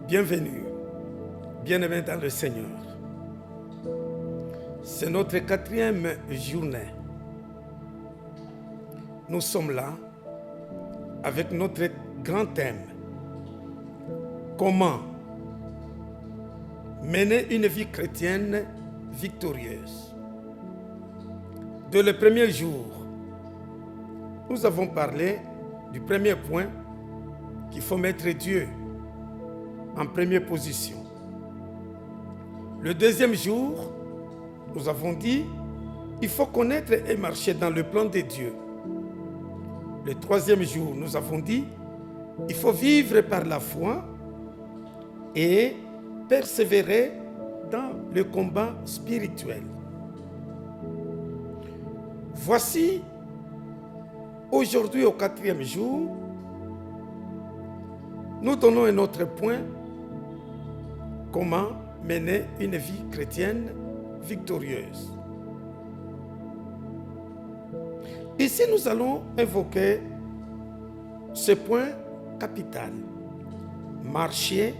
Bienvenue, bien-aimés dans le Seigneur. C'est notre 4e journée. Nous sommes là avec notre grand thème. Comment mener une vie chrétienne victorieuse. Dès le premier jour, nous avons parlé du premier point qu'il faut mettre Dieu en première position. Le deuxième jour, nous avons dit il faut connaître et marcher dans le plan de Dieu. Le troisième jour, nous avons dit il faut vivre par la foi et persévérer dans le combat spirituel. Voici, aujourd'hui au 4e jour, nous donnons un autre point, comment mener une vie chrétienne victorieuse. Ici, nous allons évoquer ce point capital, marcher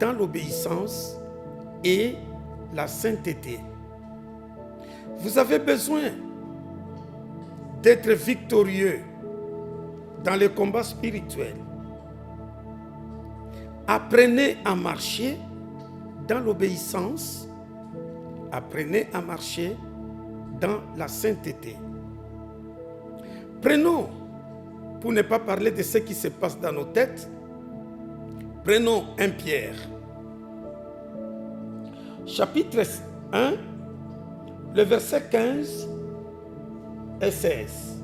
dans l'obéissance et la sainteté. Vous avez besoin d'être victorieux dans le combat spirituel. Apprenez à marcher dans l'obéissance, apprenez à marcher dans la sainteté. Prenons, pour ne pas parler de ce qui se passe dans nos têtes, prenons 1 Pierre, chapitre 1, le verset 15 et 16.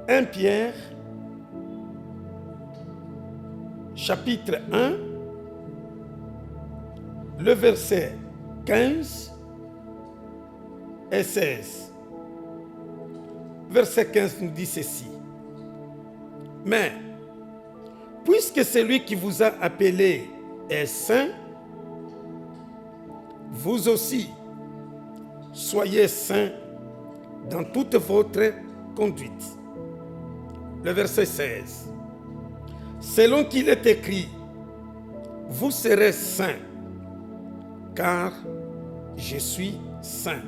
1 Pierre, chapitre 1, le verset 15 et 16. Verset 15 nous dit ceci. Mais, puisque celui qui vous a appelé est saint, vous aussi, soyez saints dans toute votre conduite. Le verset 16. Selon qu'il est écrit, vous serez saints, car je suis saint.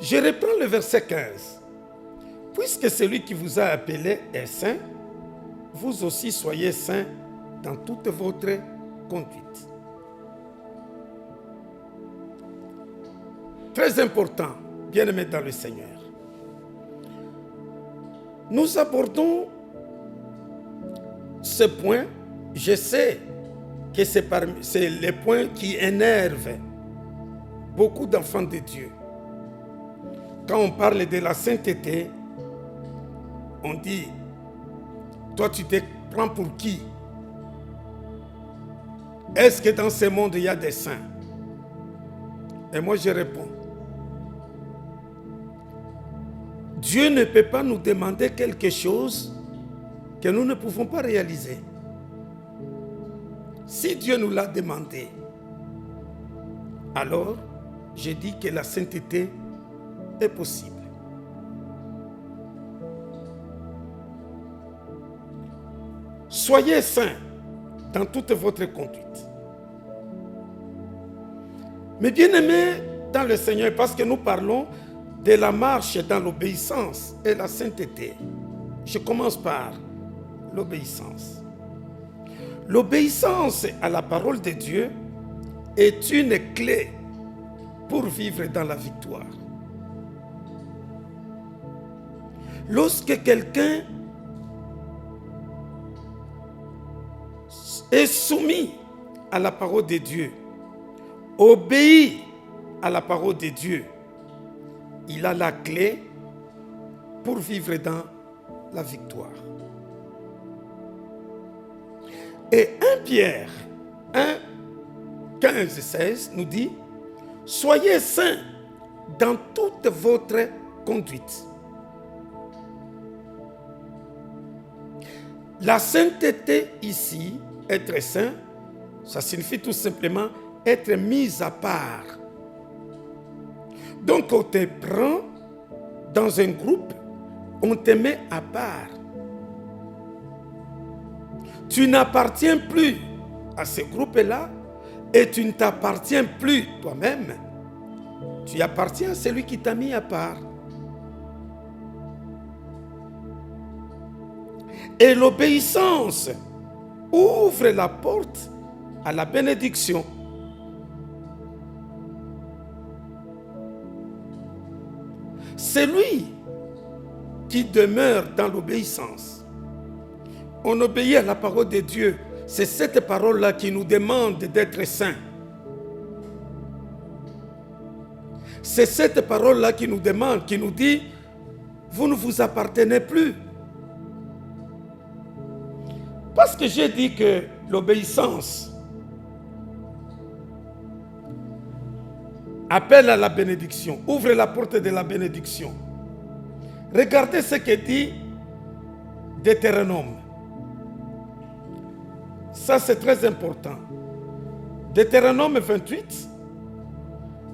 Je reprends le verset 15. Puisque celui qui vous a appelé est saint, vous aussi soyez saints dans toute votre conduite. Très important, bien-aimés dans le Seigneur. Nous abordons ce point. Je sais que c'est le point qui énerve beaucoup d'enfants de Dieu. Quand on parle de la sainteté, on dit, toi tu te prends pour qui? Est-ce que dans ce monde il y a des saints? Et moi je réponds, Dieu ne peut pas nous demander quelque chose que nous ne pouvons pas réaliser. Si Dieu nous l'a demandé, alors je dis que la sainteté est possible. Soyez saints dans toute votre conduite. Mais bien-aimés dans le Seigneur, parce que nous parlons de la marche dans l'obéissance et la sainteté. Je commence par l'obéissance. L'obéissance à la parole de Dieu est une clé pour vivre dans la victoire. Lorsque quelqu'un est soumis à la parole de Dieu, obéit à la parole de Dieu, il a la clé pour vivre dans la victoire. Et 1 Pierre 1, 15 et 16 nous dit, soyez saints dans toute votre conduite. La sainteté ici, être saint, ça signifie tout simplement être mis à part. Donc on te prend dans un groupe, on te met à part. tu n'appartiens plus à ce groupe-là et tu ne t'appartiens plus toi-même. Tu appartiens à celui qui t'a mis à part. Et l'obéissance ouvre la porte à la bénédiction. Celui qui demeure dans l'obéissance, on obéit à la parole de Dieu. C'est cette parole-là qui nous demande d'être saints. C'est cette parole-là qui nous demande, qui nous dit, vous ne vous appartenez plus. Parce que j'ai dit que l'obéissance appelle à la bénédiction, ouvre la porte de la bénédiction. Regardez ce que dit Deutéronome. Ça, c'est très important. Deutéronome 28,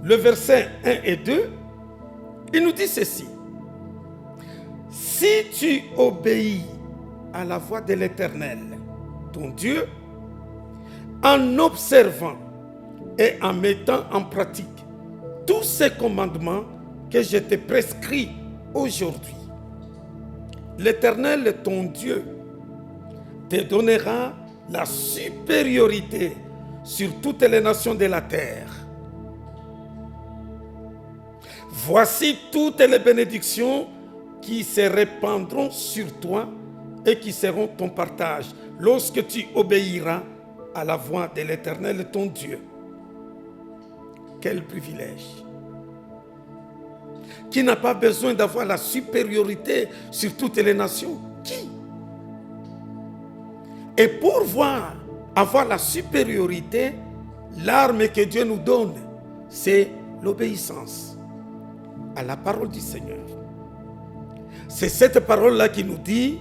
le verset 1 et 2, il nous dit ceci. Si tu obéis à la voix de l'Éternel, ton Dieu, en observant et en mettant en pratique tous ces commandements que je te prescris aujourd'hui, l'Éternel, ton Dieu, te donnera la supériorité sur toutes les nations de la terre. Voici toutes les bénédictions qui se répandront sur toi et qui seront ton partage lorsque tu obéiras à la voix de l'Éternel, ton Dieu. Quel privilège! Qui n'a pas besoin d'avoir la supériorité sur toutes les nations? Qui? Et pour avoir la supériorité, l'arme que Dieu nous donne, c'est l'obéissance à la parole du Seigneur. C'est cette parole-là qui nous dit,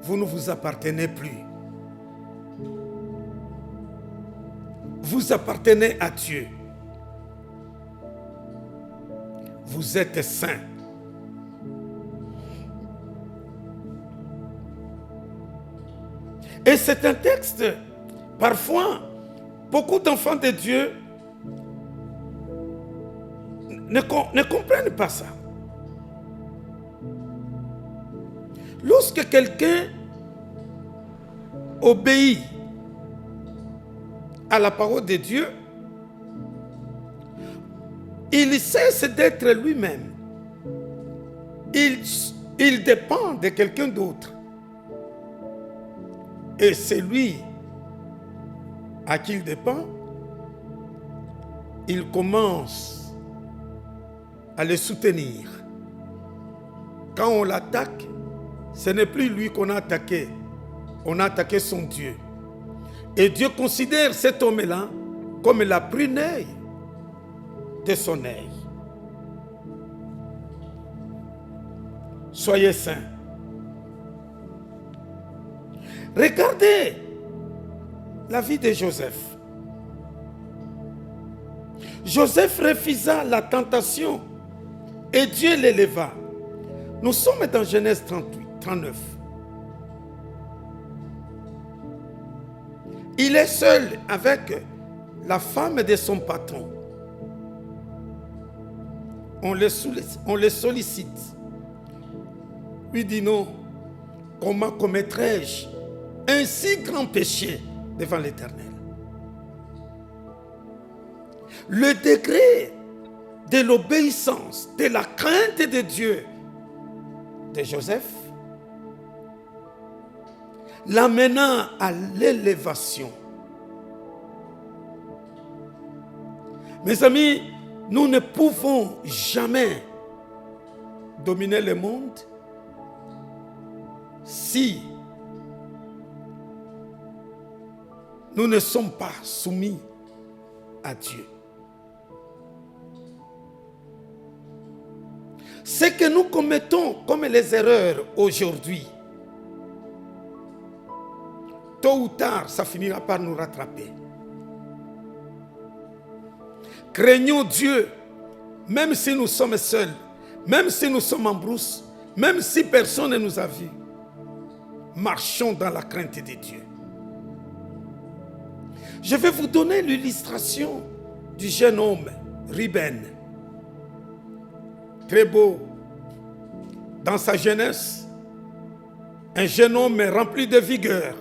vous ne vous appartenez plus. Vous appartenez à Dieu. Vous êtes saints. Et c'est un texte, parfois, beaucoup d'enfants de Dieu ne comprennent pas ça. Lorsque quelqu'un obéit à la parole de Dieu, il cesse d'être lui-même. Il dépend de quelqu'un d'autre. Et celui à qui il dépend, il commence à le soutenir. Quand on l'attaque, ce n'est plus lui qu'on a attaqué. On a attaqué son Dieu. Et Dieu considère cet homme-là comme la prunelle de son œil. Soyez saints. Regardez la vie de Joseph. Joseph refusa la tentation et Dieu l'éleva. Nous sommes dans Genèse 38, 39. Il est seul avec la femme de son patron. On le sollicite. Lui dit non, comment commettrais-je un si grand péché devant l'Éternel? Le degré de l'obéissance, de la crainte de Dieu de Joseph l'amenant à l'élévation. Mes amis, nous ne pouvons jamais dominer le monde si nous ne sommes pas soumis à Dieu. Ce que nous commettons comme les erreurs aujourd'hui, tôt ou tard, ça finira par nous rattraper. Craignons Dieu, même si nous sommes seuls, même si nous sommes en brousse, même si personne ne nous a vus. marchons dans la crainte de Dieu. Je vais vous donner l'illustration du jeune homme, Ruben. Très beau. Dans sa jeunesse, un jeune homme rempli de vigueur.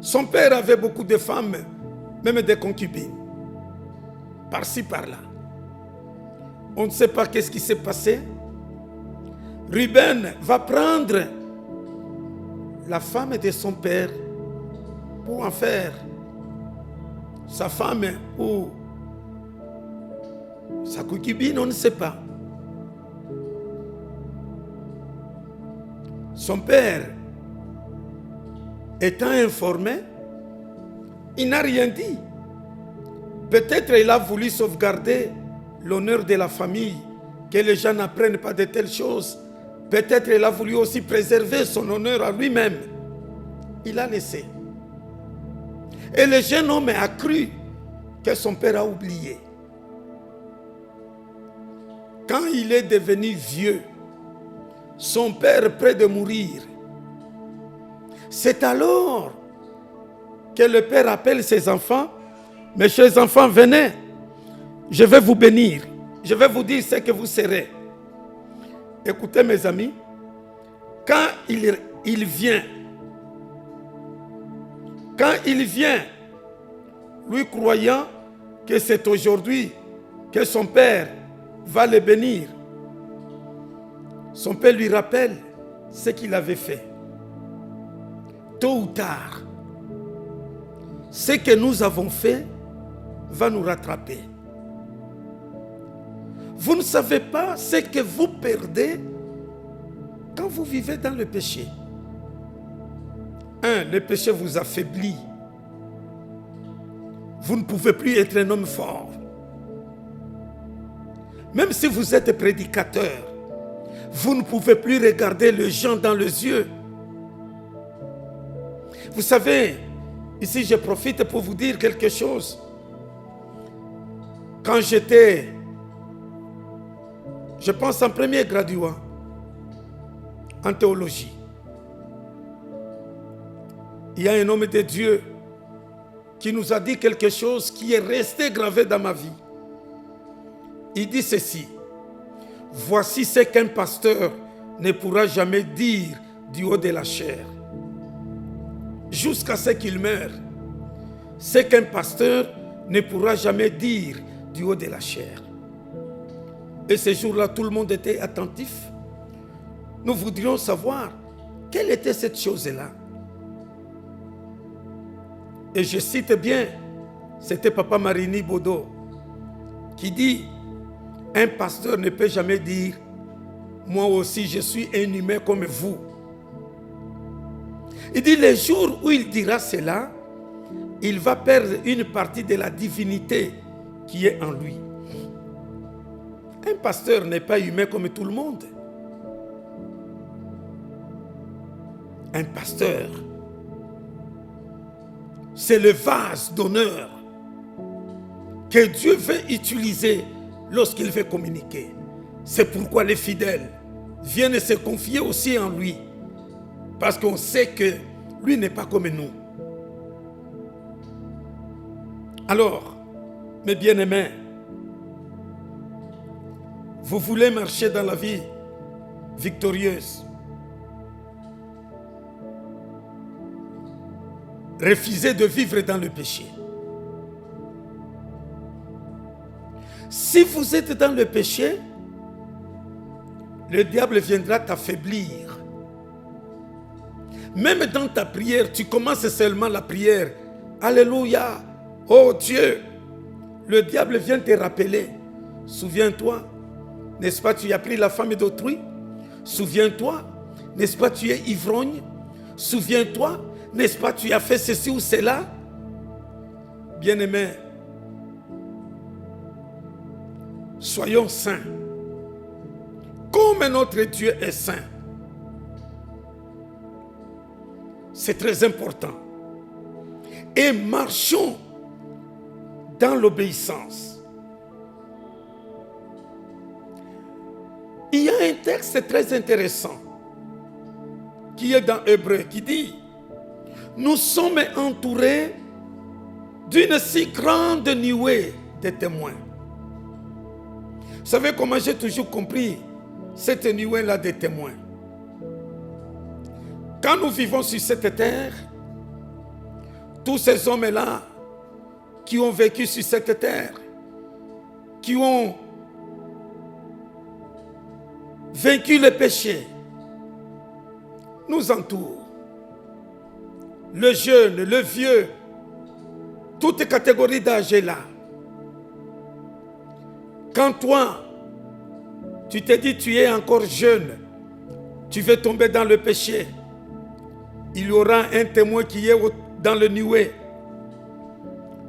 Son père avait beaucoup de femmes, même des concubines. Par-ci, par-là. On ne sait pas qu'est-ce qui s'est passé. Ruben va prendre la femme de son père pour en faire sa femme ou sa concubine, on ne sait pas. Son père, étant informé, il n'a rien dit. Peut-être il a voulu sauvegarder l'honneur de la famille, que les gens n'apprennent pas de telles choses. Peut-être il a voulu aussi préserver son honneur à lui-même. Il a laissé. Et le jeune homme a cru que son père a oublié. Quand il est devenu vieux, son père près de mourir, c'est alors que le père appelle ses enfants. Mes chers enfants, venez, je vais vous bénir. Je vais vous dire ce que vous serez. Écoutez mes amis, quand il vient, lui croyant que c'est aujourd'hui que son père va le bénir, son père lui rappelle ce qu'il avait fait. Tôt ou tard, ce que nous avons fait va nous rattraper. Vous ne savez pas ce que vous perdez quand vous vivez dans le péché. Le péché vous affaiblit. Vous ne pouvez plus être un homme fort. Même si vous êtes prédicateur, vous ne pouvez plus regarder les gens dans les yeux. Vous savez, ici je profite pour vous dire quelque chose. Quand j'étais, je pense en premier graduat en théologie, il y a un homme de Dieu qui nous a dit quelque chose qui est resté gravé dans ma vie. Il dit ceci: voici ce qu'un pasteur ne pourra jamais dire du haut de la chair, jusqu'à ce qu'il meure. Ce qu'un pasteur ne pourra jamais dire du haut de la chair. Et ce jour-là, tout le monde était attentif. Nous voudrions savoir quelle était cette chose-là. Et je cite bien, c'était Papa Marini Bodo qui dit: un pasteur ne peut jamais dire moi aussi je suis un humain comme vous. Il dit les jours où il dira cela, il va perdre une partie de la divinité qui est en lui. Un pasteur n'est pas humain comme tout le monde. Un pasteur, c'est le vase d'honneur que Dieu veut utiliser lorsqu'il veut communiquer. C'est pourquoi les fidèles viennent se confier aussi en lui. Parce qu'on sait que lui n'est pas comme nous. Alors, mes bien-aimés, vous voulez marcher dans la vie victorieuse. Refusez de vivre dans le péché. Si vous êtes dans le péché, le diable viendra t'affaiblir. Même dans ta prière, tu commences seulement la prière. Alléluia, oh Dieu. Le diable vient te rappeler. Souviens-toi, n'est-ce pas, tu as pris la femme d'autrui? Souviens-toi, n'est-ce pas, tu es ivrogne? Souviens-toi, n'est-ce pas, tu as fait ceci ou cela? Bien-aimés, soyons saints, comme notre Dieu est saint. C'est très important. Et marchons dans l'obéissance. Il y a un texte très intéressant qui est dans Hébreu, qui dit, nous sommes entourés d'une si grande nuée de témoins. Vous savez comment j'ai toujours compris cette nuée-là des témoins? Quand nous vivons sur cette terre, tous ces hommes-là qui ont vécu sur cette terre, qui ont vaincu le péché, nous entourent. Le jeune, le vieux, toutes catégories d'âge est là. Quand toi, tu te dis tu es encore jeune, tu veux tomber dans le péché, il y aura un témoin qui est dans le nuée.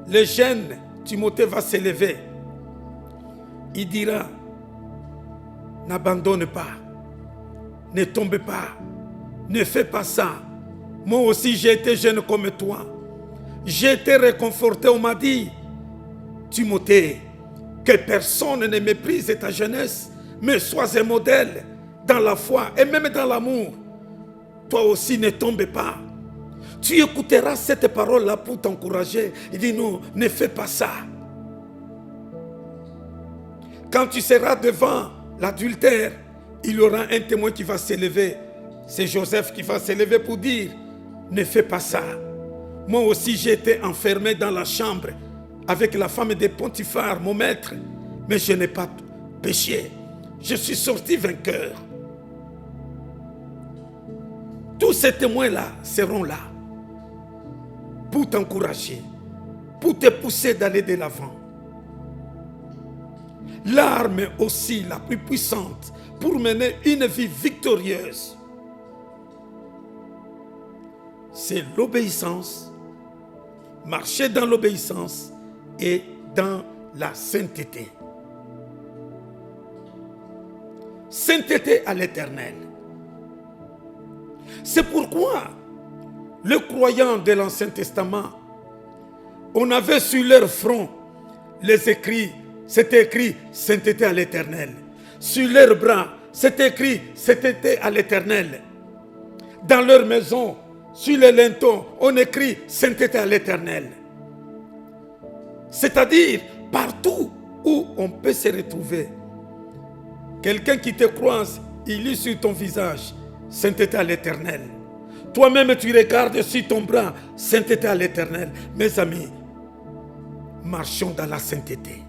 Le jeune Timothée va s'élever. Il dira, n'abandonne pas, ne tombe pas, ne fais pas ça. Moi aussi j'ai été jeune comme toi. J'ai été réconforté, on m'a dit, Timothée, que personne ne méprise ta jeunesse, mais sois un modèle dans la foi et même dans l'amour. Toi aussi ne tombe pas. Tu écouteras cette parole-là pour t'encourager. Il dit non, ne fais pas ça. Quand tu seras devant l'adultère, il y aura un témoin qui va s'élever. C'est Joseph qui va s'élever pour dire, ne fais pas ça. Moi aussi j'ai été enfermé dans la chambre avec la femme de Potiphar, mon maître, mais je n'ai pas péché. Je suis sorti vainqueur. Tous ces témoins-là seront là pour t'encourager, pour te pousser d'aller de l'avant. L'arme aussi la plus puissante pour mener une vie victorieuse, c'est l'obéissance, marcher dans l'obéissance et dans la sainteté. Sainteté à l'Éternel. C'est pourquoi les croyants de l'Ancien Testament, on avait sur leur front les écrits, c'était écrit sainteté à l'Éternel. Sur leurs bras, c'était écrit sainteté à l'Éternel. Dans leur maison, sur les linteaux, on écrit sainteté à l'Éternel. C'est-à-dire partout où on peut se retrouver. Quelqu'un qui te croise, il lit sur ton visage sainteté à l'Éternel. Toi-même tu regardes sur ton bras sainteté à l'Éternel. Mes amis, marchons dans la sainteté.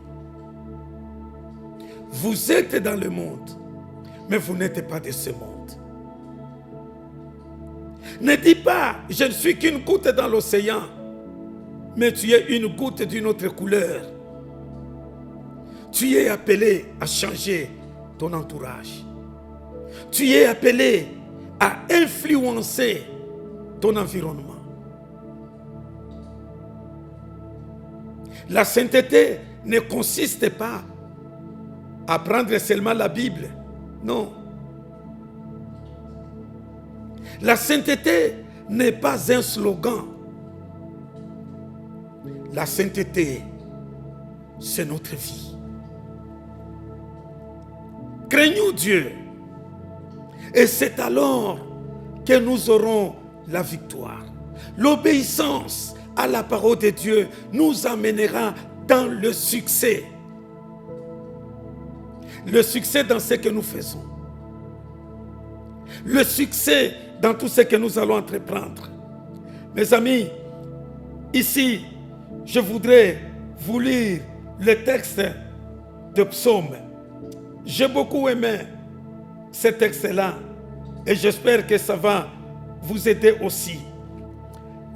Vous êtes dans le monde, mais vous n'êtes pas de ce monde. Ne dis pas, je ne suis qu'une goutte dans l'océan, mais tu es une goutte d'une autre couleur. Tu es appelé à changer ton entourage. Tu es appelé à influencer ton environnement. La sainteté ne consiste pas à prendre seulement la Bible. Non. La sainteté n'est pas un slogan. La sainteté, c'est notre vie. Craignons Dieu. Et c'est alors que nous aurons la victoire. L'obéissance à la parole de Dieu nous amènera dans le succès. Le succès dans ce que nous faisons. Le succès dans tout ce que nous allons entreprendre. Mes amis, ici, je voudrais vous lire le texte de Psaume. J'ai beaucoup aimé ce texte-là et j'espère que ça va vous aider aussi.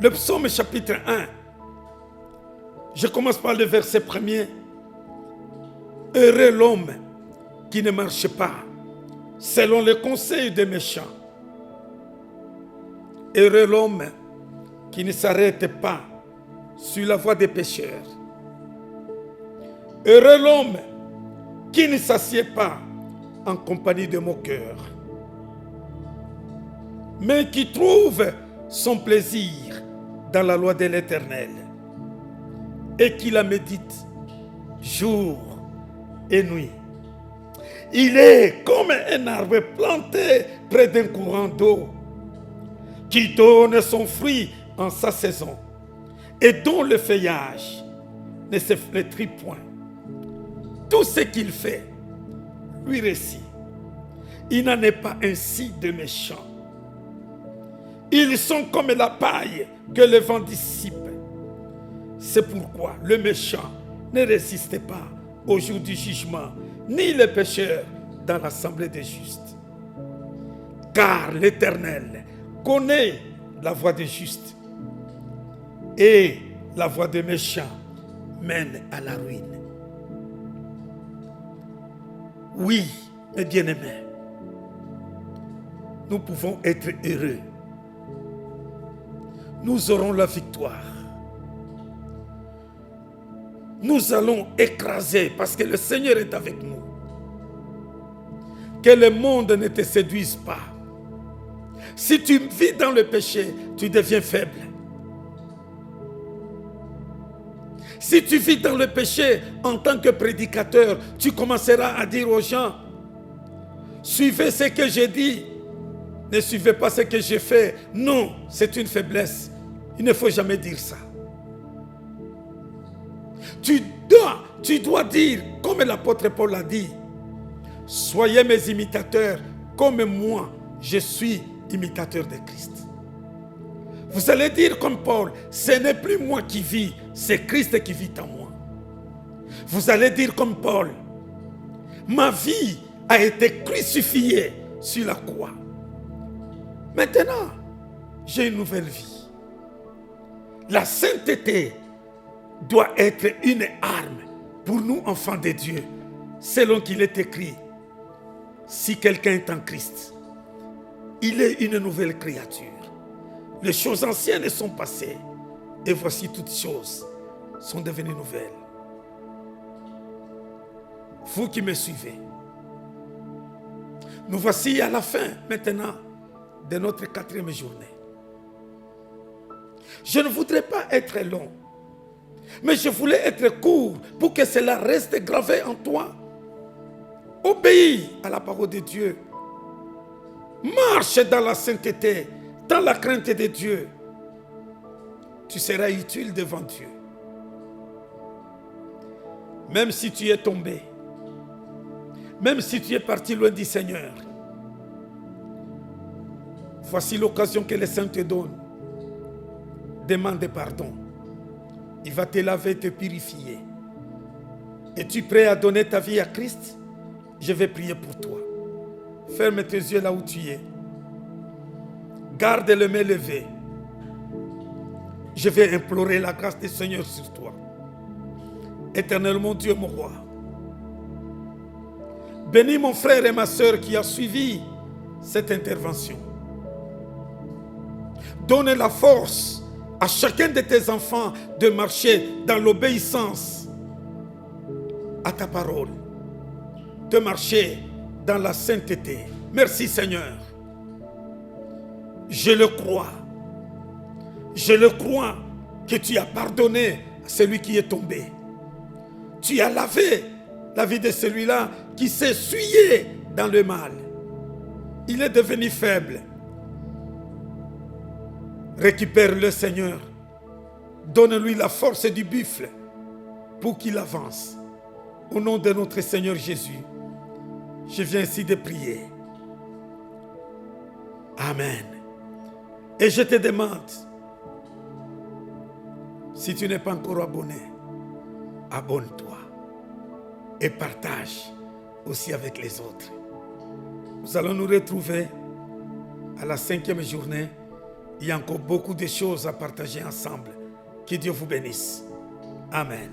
Le Psaume chapitre 1, je commence par le verset 1er. Heureux l'homme qui ne marche pas selon les conseils des méchants. Heureux l'homme qui ne s'arrête pas sur la voie des pécheurs. Heureux l'homme qui ne s'assied pas en compagnie de moqueurs, mais qui trouve son plaisir dans la loi de l'Éternel et qui la médite jour et nuit. Il est comme un arbre planté près d'un courant d'eau qui donne son fruit en sa saison, et dont le feuillage ne se flétrit point. Tout ce qu'il fait lui réussit. Il n'en est pas ainsi de méchants. Ils sont comme la paille que le vent dissipe. C'est pourquoi le méchant ne résiste pas au jour du jugement, ni le pécheur dans l'assemblée des justes. Car l'Éternel connaît la voie des justes, et la voie des méchants mène à la ruine. Oui, mes bien-aimés, nous pouvons être heureux. Nous aurons la victoire. Nous allons écraser parce que le Seigneur est avec nous. Que le monde ne te séduise pas. Si tu vis dans le péché, tu deviens faible. Si tu vis dans le péché en tant que prédicateur, tu commenceras à dire aux gens, suivez ce que j'ai dit, ne suivez pas ce que j'ai fait. Non, c'est une faiblesse. Il ne faut jamais dire ça. Tu dois dire, comme l'apôtre Paul l'a dit, soyez mes imitateurs, comme moi, je suis imitateur de Christ. Vous allez dire comme Paul, ce n'est plus moi qui vis, c'est Christ qui vit en moi. Vous allez dire comme Paul, ma vie a été crucifiée sur la croix. Maintenant, j'ai une nouvelle vie. La sainteté doit être une arme pour nous, enfants de Dieu, selon qu'il est écrit, si quelqu'un est en Christ, il est une nouvelle créature. Les choses anciennes sont passées, et voici toutes choses sont devenues nouvelles. Vous qui me suivez, nous voici à la fin maintenant de notre 4e journée. Je ne voudrais pas être long, mais je voulais être court pour que cela reste gravé en toi. Obéis à la parole de Dieu. Marche dans la sainteté, dans la crainte de Dieu. Tu seras utile devant Dieu. Même si tu es tombé, même si tu es parti loin du Seigneur, voici l'occasion que le Saint te donne. Demande pardon. Il va te laver et te purifier. Es-tu prêt à donner ta vie à Christ? Je vais prier pour toi. Ferme tes yeux là où tu es. Garde les mains levées. Je vais implorer la grâce du Seigneur sur toi. Éternel mon Dieu, mon roi. Bénis mon frère et ma soeur qui a suivi cette intervention. Donne la force à chacun de tes enfants de marcher dans l'obéissance à ta parole, de marcher dans la sainteté. Merci Seigneur. Je le crois. Je le crois que tu as pardonné à celui qui est tombé. Tu as lavé la vie de celui-là qui s'est essuyé dans le mal. Il est devenu faible. Récupère-le, Seigneur. Donne-lui la force du buffle pour qu'il avance. Au nom de notre Seigneur Jésus, je viens ici de prier. Amen. Et je te demande, si tu n'es pas encore abonné, abonne-toi et partage aussi avec les autres. Nous allons nous retrouver à la 5e journée. Il y a encore beaucoup de choses à partager ensemble. Que Dieu vous bénisse. Amen.